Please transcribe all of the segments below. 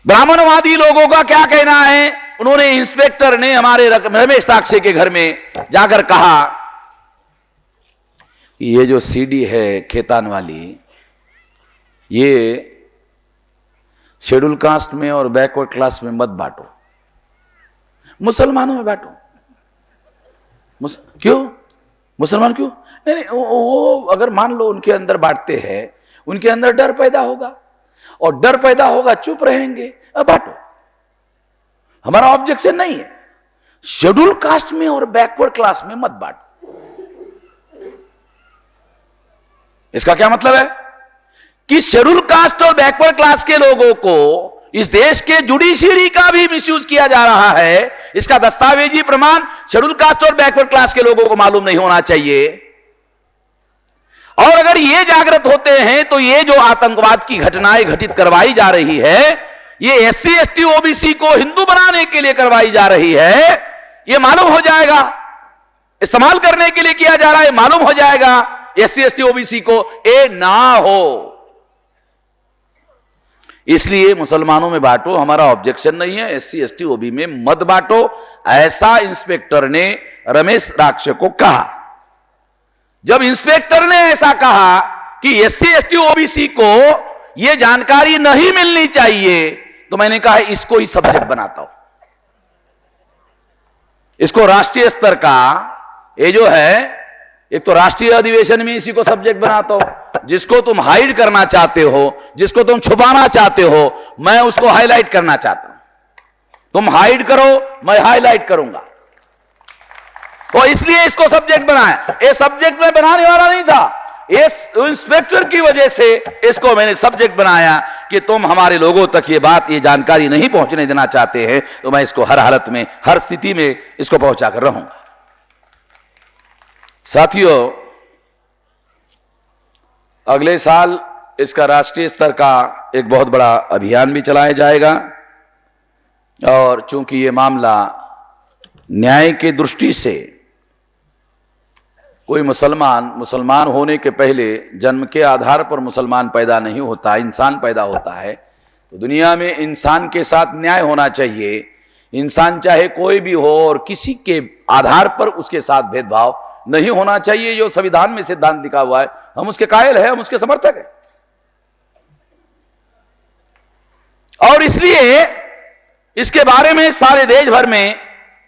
ब्राह्मणवादी लोगों का क्या कहना है? उन्होंने, इंस्पेक्टर ने हमारे रमेश ताकसे के घर में जाकर कहा, ये जो सीडी है खेतान वाली, ये शेड्यूल कास्ट में और बैकवर्ड क्लास में मत बांटो, मुसलमानों में बांटो। क्यों? मुसलमान क्यों? नहीं, वो अगर मान लो उनके अंदर बांटते हैं, उनके अंदर डर पैदा होगा, और डर पैदा होगा, चुप रहेंगे। अब बांटो, हमारा ऑब्जेक्शन नहीं है। शेड्यूल कास्ट में और बैकवर्ड क्लास में मत बांटो। इसका क्या मतलब है? कि शेड्यूल कास्ट और बैकवर्ड क्लास के लोगों को इस देश के जुडिशरी का भी मिसयूज किया जा रहा है। इसका दस्तावेजी प्रमाण शेड्यूल कास्ट और बैकवर्ड क्लास के लोगों को मालूम नहीं होना चाहिए। और अगर ये जागृत होते हैं तो ये जो आतंकवाद की घटनाएं घटित करवाई जा रही है, ये एससी एसटी ओबीसी को हिंदू बनाने के लिए करवाई जा रही है, ये मालूम हो जाएगा। इस्तेमाल करने के लिए किया जा रहा है, मालूम हो जाएगा एससी एसटी ओबीसी को, ए ना हो। इसलिए मुसलमानों में बांटो, हमारा ऑब्जेक्शन नहीं है। एससी एसटी ओबी में मत बांटो, ऐसा इंस्पेक्टर ने रमेश राक्ष को कहा। जब इंस्पेक्टर ने ऐसा कहा कि एससी एसटी ओबीसी को यह जानकारी नहीं मिलनी चाहिए, तो मैंने कहा इसको ही सब्जेक्ट बनाता हूं। इसको राष्ट्रीय स्तर का, ये जो है, एक तो राष्ट्रीय अधिवेशन में इसी को सब्जेक्ट बनाता हूं। जिसको तुम हाइड करना चाहते हो, जिसको तुम छुपाना चाहते हो, मैं उसको हाईलाइट करना चाहता हूं। तुम हाइड करो, मैं हाईलाइट करूंगा। तो इसलिए इसको सब्जेक्ट बनाया। ये सब्जेक्ट में बनाने वाला नहीं था, इस इंस्पेक्टर की वजह से इसको मैंने सब्जेक्ट बनाया कि तुम हमारे लोगों तक ये बात, ये जानकारी नहीं पहुंचने देना चाहते हैं, तो मैं इसको हर हालत में, हर स्थिति में इसको पहुंचाकर रहूंगा। साथियों, अगले साल इसका राष्ट्रीय स्तर का एक बहुत बड़ा अभियान भी चलाया जाएगा। और चूंकि ये मामला न्याय की दृष्टि से, कोई मुसलमान होने के पहले जन्म के आधार पर मुसलमान पैदा नहीं होता, इंसान पैदा होता है। तो दुनिया में इंसान के साथ न्याय होना चाहिए। इंसान चाहे कोई भी हो और किसी के आधार पर उसके साथ भेदभाव नहीं होना चाहिए। जो संविधान में सिद्धांत लिखा हुआ है, हम उसके कायल हैं, हम उसके समर्थक हैं। और इसलिए इसके बारे में सारे देश भर में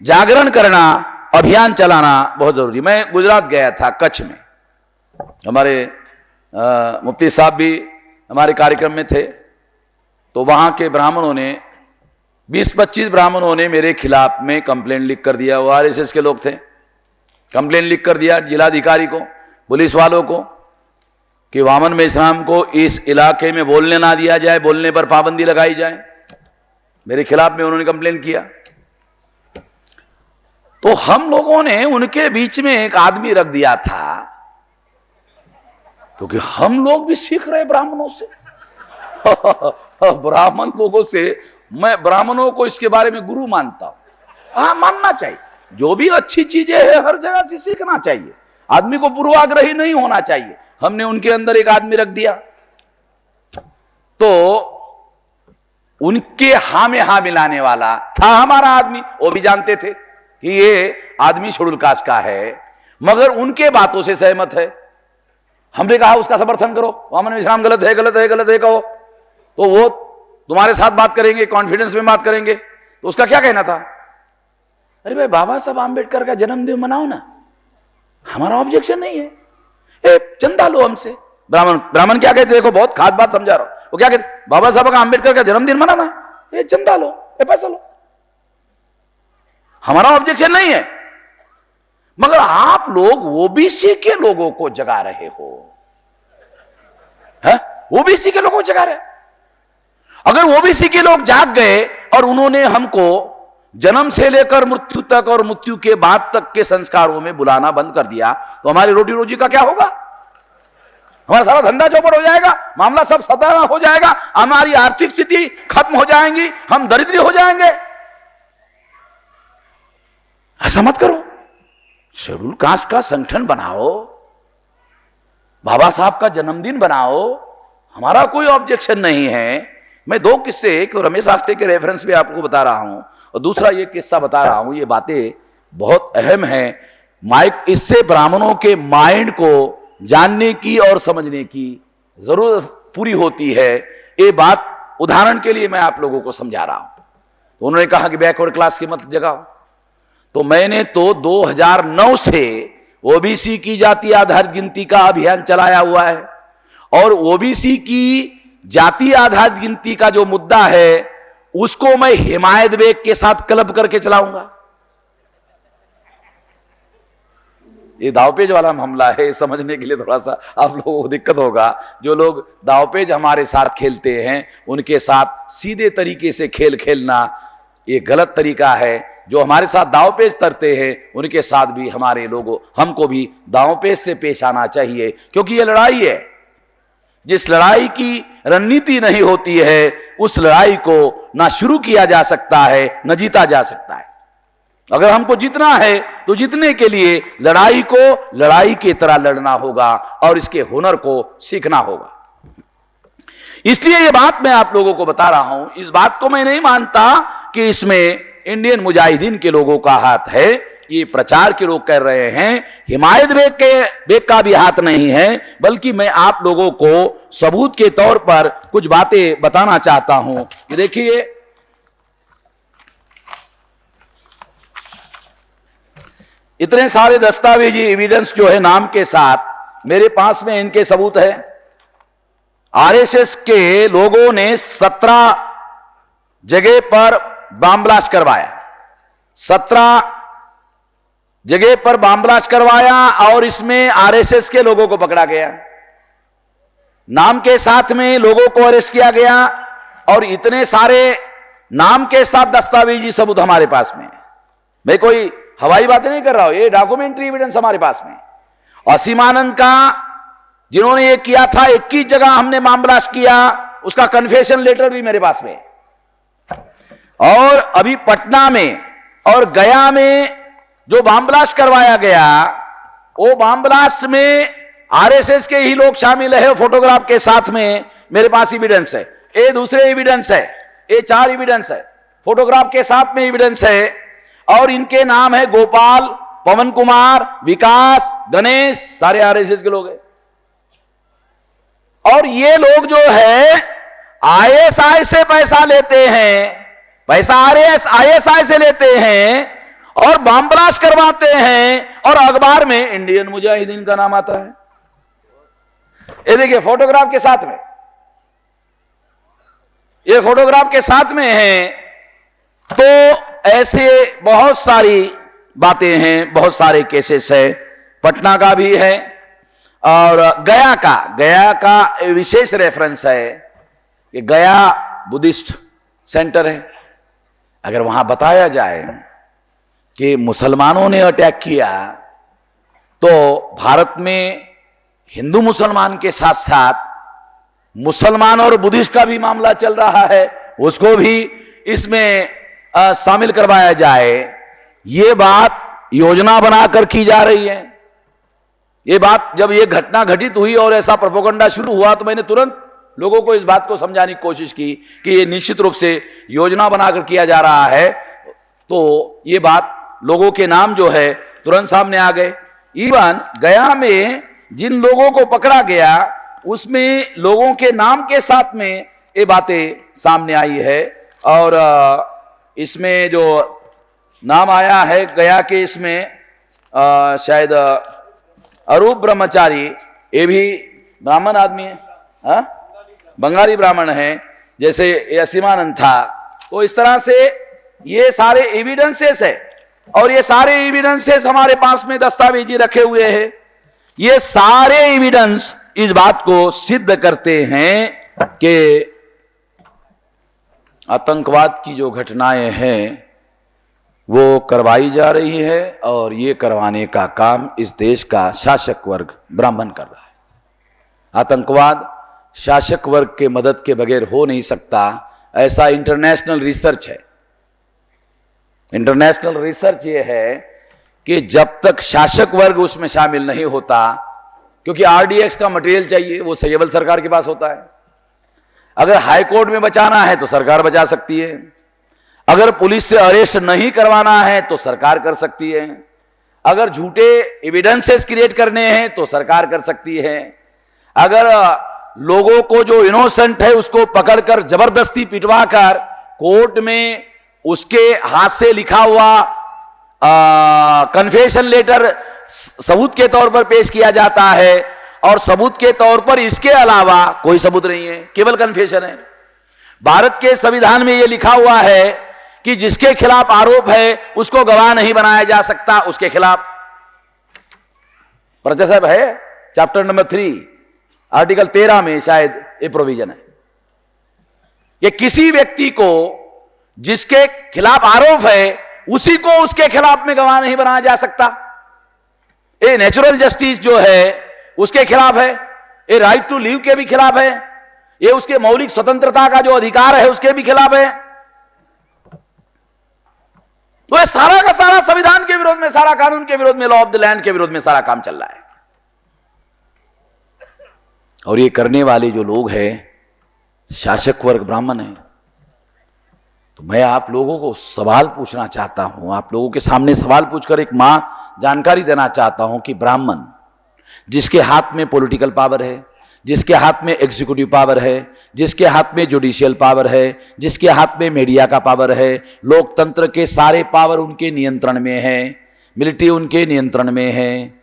जागरण करना, अभियान चलाना बहुत जरूरी। मैं गुजरात गया था, कच्छ में। हमारे मुफ्ती साहब भी हमारे कार्यक्रम में थे। तो वहां के ब्राह्मणों ने, 20-25 ब्राह्मणों ने मेरे खिलाफ में कंप्लेंट लिख कर दिया। वो आरएसएस के लोग थे। कंप्लेंट लिख कर दिया जिलाधिकारी को, पुलिस वालों को, कि वामन मेश्राम को इस इलाके में बोलने ना दिया जाए, बोलने पर पाबंदी लगाई जाए। मेरे खिलाफ में उन्होंने कंप्लेंट किया। तो हम लोगों ने उनके बीच में एक आदमी रख दिया था, क्योंकि हम लोग भी सीख रहे ब्राह्मणों से। ब्राह्मण लोगों से, मैं ब्राह्मणों को इसके बारे में गुरु मानता हूं। हाँ, मानना चाहिए। जो भी अच्छी चीजें हैं हर जगह से सीखना चाहिए। आदमी को पूर्वाग्रही नहीं होना चाहिए। हमने उनके अंदर एक आदमी रख दिया, तो उनके हां में हां मिलाने वाला था हमारा आदमी। वो भी जानते थे कि ये आदमी शेड्यूल कास्ट का है, मगर उनके बातों से सहमत है। हमने कहा उसका समर्थन करो, वामन मेश्राम गलत है, गलत है, गलत है कहो, तो वो तुम्हारे साथ बात करेंगे, कॉन्फिडेंस में बात करेंगे। तो उसका क्या कहना था? अरे भाई, बाबा साहब आंबेडकर का जन्मदिन मनाओ ना, हमारा ऑब्जेक्शन नहीं है। चंदा लो हमसे। ब्राह्मण क्या कहते, देखो बहुत खास बात समझा रहा हूं। वो क्या कहते, बाबा साहब का आंबेडकर का जन्मदिन मनाना, ये चंदा लो, ये पैसा लो, हमारा ऑब्जेक्शन नहीं है। मगर आप लोग ओबीसी के लोगों को जगा रहे हो, ओबीसी के लोगों को जगा रहे। अगर ओबीसी के लोग जाग गए और उन्होंने हमको जन्म से लेकर मृत्यु तक और मृत्यु के बाद तक के संस्कारों में बुलाना बंद कर दिया, तो हमारी रोटी रोजी का क्या होगा? हमारा सारा धंधा चौपट हो जाएगा, मामला सब सदा हो जाएगा, हमारी आर्थिक स्थिति खत्म हो जाएंगी, हम दरिद्र हो जाएंगे। ऐसा मत करो। शेड्यूल कास्ट का संगठन बनाओ, बाबा साहब का जन्मदिन बनाओ, हमारा कोई ऑब्जेक्शन नहीं है। मैं दो किस्से, एक तो रमेश शास्त्री के रेफरेंस पे आपको बता रहा हूं और दूसरा ये किस्सा बता रहा हूं। ये बातें बहुत अहम है। माइक, इससे ब्राह्मणों के माइंड को जानने की और समझने की जरूरत पूरी होती है। ये बात उदाहरण के लिए मैं आप लोगों को समझा रहा हूं। तो उन्होंने कहा कि बैकवर्ड क्लास की मत जगाओ, तो मैंने तो 2009 से ओबीसी की जाति आधारित गिनती का अभियान चलाया हुआ है और ओबीसी की जाति आधारित गिनती का जो मुद्दा है उसको मैं हिमायत बेग के साथ क्लब करके चलाऊंगा। ये दावपेज वाला मामला है, समझने के लिए थोड़ा सा आप लोगों को दिक्कत होगा। जो लोग दावपेज हमारे साथ खेलते हैं उनके साथ सीधे तरीके से खेल खेलना ये गलत तरीका है। जो हमारे साथ दावपेज तरते हैं उनके साथ भी हमारे लोगों, हमको भी दावपेज से पेश आना चाहिए, क्योंकि ये लड़ाई है। जिस लड़ाई की रणनीति नहीं होती है उस लड़ाई को ना शुरू किया जा सकता है न जीता जा सकता है। अगर हमको जीतना है तो जीतने के लिए लड़ाई को लड़ाई की तरह लड़ना होगा और इसके हुनर को सीखना होगा। इसलिए ये बात मैं आप लोगों को बता रहा हूं। इस बात को मैं नहीं मानता कि इसमें इंडियन मुजाहिदीन के लोगों का हाथ है। ये प्रचार के लोग कर रहे हैं, हिमायत बेग का भी हाथ नहीं है, बल्कि मैं आप लोगों को सबूत के तौर पर कुछ बातें बताना चाहता हूं। कि देखिए, इतने सारे दस्तावेजी एविडेंस जो है नाम के साथ मेरे पास में, इनके सबूत है। आरएसएस के लोगों ने 17 जगह पर बम ब्लास्ट करवाया, 17 जगह पर बम ब्लास्ट करवाया और इसमें आरएसएस के लोगों को पकड़ा गया, नाम के साथ में लोगों को अरेस्ट किया गया। और इतने सारे नाम के साथ दस्तावेजी सबूत हमारे पास में। मैं कोई हवाई बातें नहीं कर रहा हूं, ये डॉक्यूमेंट्री एविडेंस हमारे पास में। असीमानंद का जिन्होंने ये किया था, 21 जगह हमने बम ब्लास्ट किया, उसका कन्फेशन लेटर भी मेरे पास में। और अभी पटना में और गया में जो बम ब्लास्ट करवाया गया, वो बम ब्लास्ट में आरएसएस के ही लोग शामिल है, फोटोग्राफ के साथ में मेरे पास एविडेंस है। ये दूसरे एविडेंस है, ये 4 एविडेंस है, फोटोग्राफ के साथ में एविडेंस है। और इनके नाम है गोपाल, पवन कुमार, विकास, गणेश, सारे आरएसएस के लोग हैं। और ये लोग जो है आईएसआई से पैसा लेते हैं, पैसा आईएसआई से लेते हैं और बम ब्लास्ट करवाते हैं और अखबार में इंडियन मुजाहिदीन का नाम आता है। ये देखिए फोटोग्राफ के साथ में, ये फोटोग्राफ के साथ में है। तो ऐसे बहुत सारी बातें हैं, बहुत सारे केसेस है। पटना का भी है और गया का विशेष रेफरेंस है कि गया बुद्धिस्ट सेंटर है। अगर वहां बताया जाए कि मुसलमानों ने अटैक किया तो भारत में हिंदू मुसलमान के साथ साथ मुसलमान और बुद्धिस्ट का भी मामला चल रहा है, उसको भी इसमें शामिल करवाया जाए, ये बात योजना बनाकर की जा रही है। ये बात जब ये घटना घटित हुई और ऐसा प्रोपेगेंडा शुरू हुआ तो मैंने तुरंत लोगों को इस बात को समझाने की कोशिश की कि ये निश्चित रूप से योजना बनाकर किया जा रहा है। तो ये बात लोगों के नाम जो है तुरंत सामने आ गए। इवन गया में जिन लोगों को पकड़ा गया उसमें लोगों के नाम के साथ में ये बातें सामने आई है। और इसमें जो नाम आया है गया के, इसमें शायद अरूप ब्रह्मचारी, ये भी ब्राह्मण आदमी है, बंगाली ब्राह्मण है, जैसे असीमानंद था। तो इस तरह से ये सारे एविडेंसेस है और ये सारे एविडेंसेस हमारे पास में दस्तावेजी रखे हुए हैं। ये सारे एविडेंस इस बात को सिद्ध करते हैं कि आतंकवाद की जो घटनाएं हैं वो करवाई जा रही है और ये करवाने का काम इस देश का शासक वर्ग ब्राह्मण कर रहा है। आतंकवाद शासक वर्ग के मदद के बगैर हो नहीं सकता, ऐसा इंटरनेशनल रिसर्च है। इंटरनेशनल रिसर्च ये है कि जब तक शासक वर्ग उसमें शामिल नहीं होता, क्योंकि आरडीएक्स का मटेरियल चाहिए, वो सैयबल सरकार के पास होता है। अगर हाई कोर्ट में बचाना है तो सरकार बचा सकती है, अगर पुलिस से अरेस्ट नहीं करवाना है तो सरकार कर सकती है, अगर झूठे एविडेंसेस क्रिएट करने हैं तो सरकार कर सकती है, अगर लोगों को जो इनोसेंट है उसको पकड़कर जबरदस्ती पिटवाकर कोर्ट में उसके हाथ से लिखा हुआ कन्फेशन लेटर सबूत के तौर पर पेश किया जाता है और सबूत के तौर पर इसके अलावा कोई सबूत नहीं है, केवल कन्फेशन है। भारत के संविधान में यह लिखा हुआ है कि जिसके खिलाफ आरोप है उसको गवाह नहीं बनाया जा सकता, उसके खिलाफ प्रजा साहब है चैप्टर नंबर 3 आर्टिकल 13 में शायद ये प्रोविजन है कि किसी व्यक्ति को जिसके खिलाफ आरोप है उसी को उसके खिलाफ में गवाह नहीं बनाया जा सकता। ये नेचुरल जस्टिस जो है उसके खिलाफ है, ये राइट टू लिव के भी खिलाफ है, ये उसके मौलिक स्वतंत्रता का जो अधिकार है उसके भी खिलाफ है। तो ये सारा का सारा संविधान के विरोध में, सारा कानून के विरोध में, लॉ ऑफ द लैंड के विरोध में सारा काम चल रहा है। और ये करने वाले जो लोग हैं शासक वर्ग ब्राह्मण है। तो मैं आप लोगों को सवाल पूछना चाहता हूं, आप लोगों के सामने सवाल पूछकर एक मां जानकारी देना चाहता हूं कि ब्राह्मण जिसके हाथ में पॉलिटिकल पावर है, जिसके हाथ में एग्जीक्यूटिव पावर है, जिसके हाथ में जुडिशियल पावर है, जिसके हाथ में मीडिया का पावर है, लोकतंत्र के सारे पावर उनके नियंत्रण में है, मिलिट्री उनके नियंत्रण में है,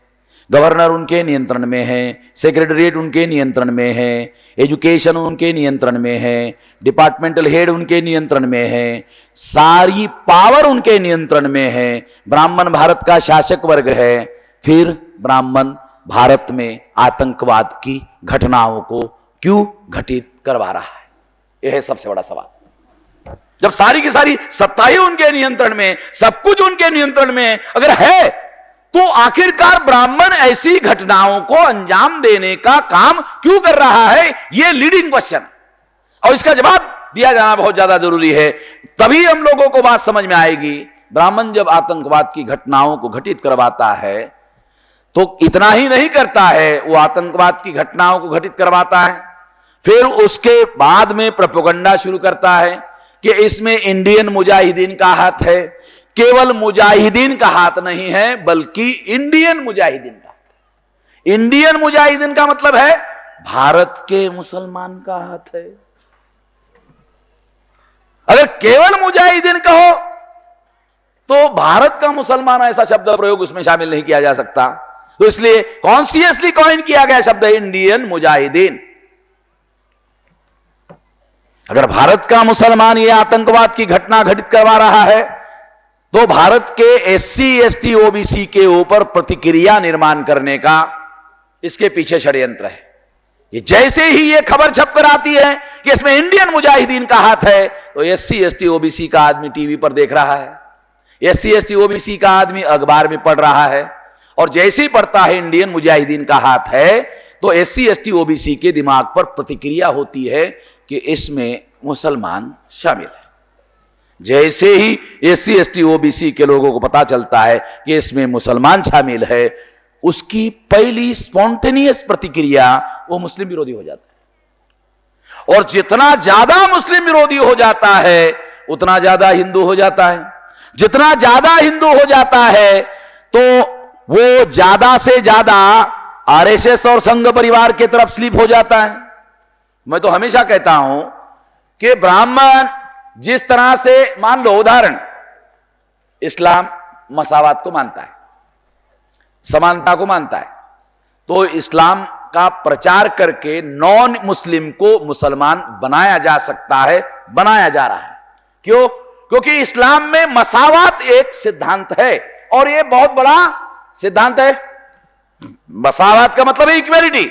गवर्नर उनके नियंत्रण में है, सेक्रेटरीट उनके नियंत्रण में है, एजुकेशन उनके नियंत्रण में है, डिपार्टमेंटल हेड उनके नियंत्रण में है, सारी पावर उनके नियंत्रण में है। ब्राह्मण भारत का शासक वर्ग है, फिर ब्राह्मण भारत में आतंकवाद की घटनाओं को क्यों घटित करवा रहा है? यह है सबसे बड़ा सवाल। जब सारी की सारी सत्ताएं उनके नियंत्रण में, सब कुछ उनके नियंत्रण में अगर है, तो आखिरकार ब्राह्मण ऐसी घटनाओं को अंजाम देने का काम क्यों कर रहा है? यह लीडिंग क्वेश्चन, और इसका जवाब दिया जाना बहुत ज्यादा जरूरी है। तभी हम लोगों को बात समझ में आएगी। ब्राह्मण जब आतंकवाद की घटनाओं को घटित करवाता है तो इतना ही नहीं करता है, वो आतंकवाद की घटनाओं को घटित करवाता है, फिर उसके बाद में प्रोपेगेंडा शुरू करता है कि इसमें इंडियन मुजाहिदीन का हाथ है। केवल मुजाहिदीन का हाथ नहीं है, बल्कि इंडियन मुजाहिदीन का। इंडियन मुजाहिदीन का मतलब है भारत के मुसलमान का हाथ है। अगर केवल मुजाहिदीन कहो तो भारत का मुसलमान ऐसा शब्द प्रयोग उसमें शामिल नहीं किया जा सकता। तो इसलिए कॉन्शियसली कॉइन किया गया शब्द है इंडियन मुजाहिदीन। अगर भारत का मुसलमान यह आतंकवाद की घटना घटित करवा रहा है तो भारत के एससी एसटी ओबीसी के ऊपर प्रतिक्रिया निर्माण करने का इसके पीछे षड्यंत्र है। ये जैसे ही ये खबर छपकर आती है कि इसमें इंडियन मुजाहिदीन का हाथ है, तो एससी एसटी ओबीसी का आदमी टीवी पर देख रहा है, एससी एसटी ओबीसी का आदमी अखबार में पढ़ रहा है, और जैसे ही पढ़ता है इंडियन मुजाहिदीन का हाथ है तो एससी एसटी ओबीसी के दिमाग पर प्रतिक्रिया होती है कि इसमें मुसलमान शामिल है। जैसे ही एससी एसटी ओबीसी के लोगों को पता चलता है कि इसमें मुसलमान शामिल है, उसकी पहली स्पॉन्टेनियस प्रतिक्रिया वो मुस्लिम विरोधी हो जाता है। और जितना ज्यादा मुस्लिम विरोधी हो जाता है उतना ज्यादा हिंदू हो जाता है। जितना ज्यादा हिंदू हो जाता है तो वो ज्यादा से ज्यादा आरएसएस और संघ परिवार की तरफ स्लिप हो जाता है। मैं तो हमेशा कहता हूं कि ब्राह्मण जिस तरह से, मान लो उदाहरण, इस्लाम मसावात को मानता है, समानता को मानता है, तो इस्लाम का प्रचार करके नॉन मुस्लिम को मुसलमान बनाया जा सकता है, बनाया जा रहा है। क्यों? क्योंकि इस्लाम में मसावात एक सिद्धांत है और यह बहुत बड़ा सिद्धांत है। मसावात का मतलब है इक्वलिटी।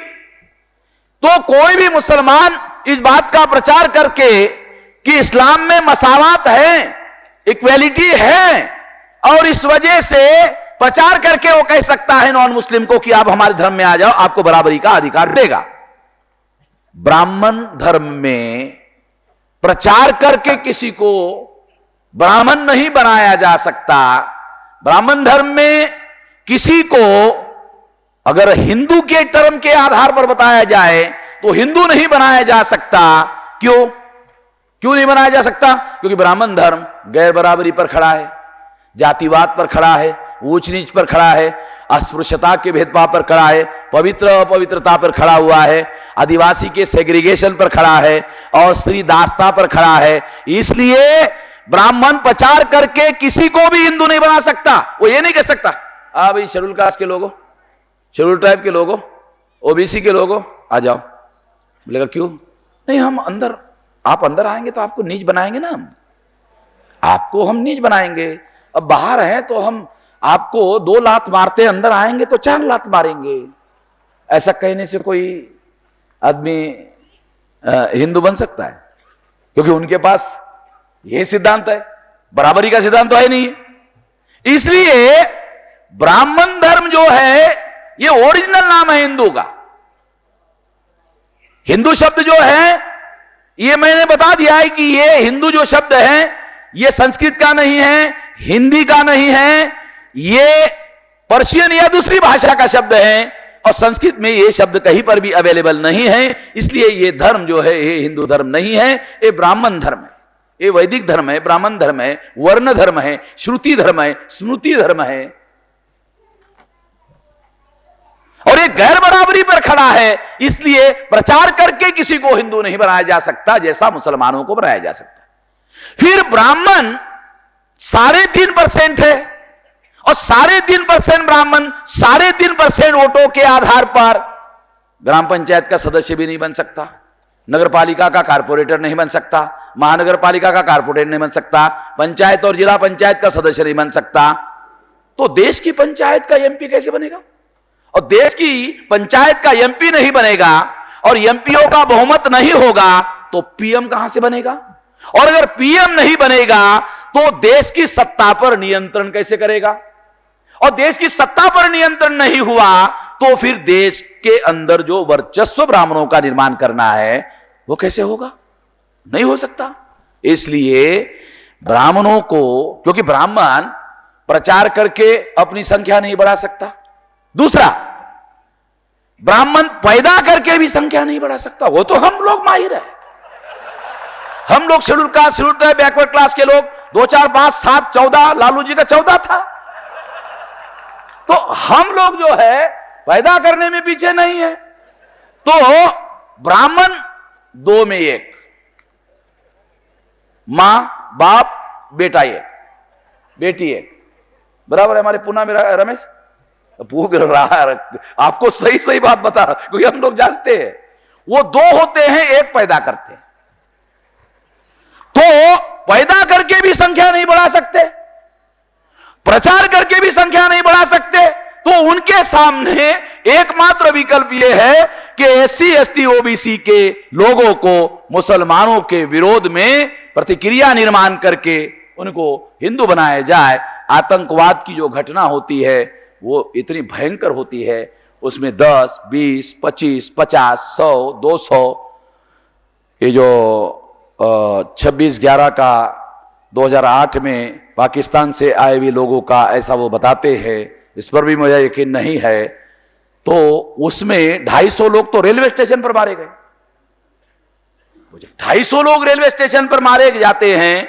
तो कोई भी मुसलमान इस बात का प्रचार करके कि इस्लाम में मसावात है, इक्वलिटी है, और इस वजह से प्रचार करके वो कह सकता है नॉन मुस्लिम को कि आप हमारे धर्म में आ जाओ, आपको बराबरी का अधिकार देगा। ब्राह्मण धर्म में प्रचार करके किसी को ब्राह्मण नहीं बनाया जा सकता। ब्राह्मण धर्म में किसी को अगर हिंदू के धर्म के आधार पर बताया जाए तो हिंदू नहीं बनाया जा सकता। क्यों क्यों नहीं बनाया जा सकता? क्योंकि ब्राह्मण धर्म गैर बराबरी पर खड़ा है, जातिवाद पर खड़ा है, ऊंच नीच पर खड़ा है, अस्पृश्यता के भेदभाव पर खड़ा है, पवित्र अपवित्रता पर खड़ा हुआ है, आदिवासी के सेग्रीगेशन पर खड़ा है और स्त्री दासता पर खड़ा है। इसलिए ब्राह्मण प्रचार करके किसी को भी हिंदू नहीं बना सकता। वो ये नहीं कह सकता भाई शेड्यूल कास्ट के लोगों, शेड्यूल ट्राइब के लोगों, ओबीसी के लोगों आ जाओ। बोलेगा क्यों? नहीं, हम अंदर, आप अंदर आएंगे तो आपको नीच बनाएंगे ना, हम आपको हम नीच बनाएंगे। अब बाहर हैं तो हम आपको 2 लात मारते, अंदर आएंगे तो 4 लात मारेंगे। ऐसा कहने से कोई आदमी हिंदू बन सकता है? क्योंकि उनके पास यह सिद्धांत है, बराबरी का सिद्धांत तो है नहीं। इसलिए ब्राह्मण धर्म जो है ये ओरिजिनल नाम है हिंदू का। हिंदू शब्द जो है ये मैंने बता दिया है कि ये हिंदू जो शब्द है ये संस्कृत का नहीं है, हिंदी का नहीं है, ये पर्शियन या दूसरी भाषा का शब्द है और संस्कृत में ये शब्द कहीं पर भी अवेलेबल नहीं है। इसलिए ये धर्म जो है ये हिंदू धर्म नहीं है, ये ब्राह्मण धर्म है, ये वैदिक धर्म है, ब्राह्मण धर्म है, वर्ण धर्म है, श्रुति धर्म है, स्मृति धर्म है और ये गैर बराबरी पर खड़ा है। इसलिए प्रचार करके किसी को हिंदू नहीं बनाया जा सकता जैसा मुसलमानों को बनाया जा सकता। फिर ब्राह्मण 3.5% है और 3.5% ब्राह्मण 3.5% वोटों के आधार पर ग्राम पंचायत का सदस्य भी नहीं बन सकता, नगर पालिका का कारपोरेटर नहीं बन सकता, महानगर पालिका का कारपोरेटर नहीं बन सकता, पंचायत और जिला पंचायत का सदस्य नहीं बन सकता। तो देश की पंचायत का एमपी कैसे बनेगा? और देश की पंचायत का एमपी नहीं बनेगा और एमपीओ का बहुमत नहीं होगा तो पीएम कहां से बनेगा? और अगर पीएम नहीं बनेगा तो देश की सत्ता पर नियंत्रण कैसे करेगा? और देश की सत्ता पर नियंत्रण नहीं हुआ तो फिर देश के अंदर जो वर्चस्व ब्राह्मणों का निर्माण करना है वो कैसे होगा? नहीं हो सकता। इसलिए ब्राह्मणों को, क्योंकि ब्राह्मण प्रचार करके अपनी संख्या नहीं बढ़ा सकता, दूसरा ब्राह्मण पैदा करके भी संख्या नहीं बढ़ा सकता, वो तो हम लोग माहिर है। हम लोग schedule caste, schedule tribe, backward class के लोग 2, 4, 5, 7, 14, लालू जी का 14 था। तो हम लोग जो है पैदा करने में पीछे नहीं है। तो ब्राह्मण 2 में 1, मां बाप बेटा 1, बेटी 1, बराबर है। हमारे पुणे में रमेश पूछ रहा है, आपको सही सही बात बता रहा, क्योंकि हम लोग जानते हैं वो 2 होते हैं, 1 पैदा करते हैं। तो पैदा करके भी संख्या नहीं बढ़ा सकते, प्रचार करके भी संख्या नहीं बढ़ा सकते, तो उनके सामने एकमात्र विकल्प यह है कि एससी एसटी ओबीसी के लोगों को मुसलमानों के विरोध में प्रतिक्रिया निर्माण करके उनको हिंदू बनाया जाए। आतंकवाद की जो घटना होती है वो इतनी भयंकर होती है, उसमें 10, 20, 25, 50, 100, 200, ये जो 26/11 का 2008 में पाकिस्तान से आए हुए लोगों का ऐसा वो बताते हैं, इस पर भी मुझे यकीन नहीं है। तो उसमें 250 लोग तो रेलवे स्टेशन पर मारे गए। 250 लोग रेलवे स्टेशन पर मारे जाते हैं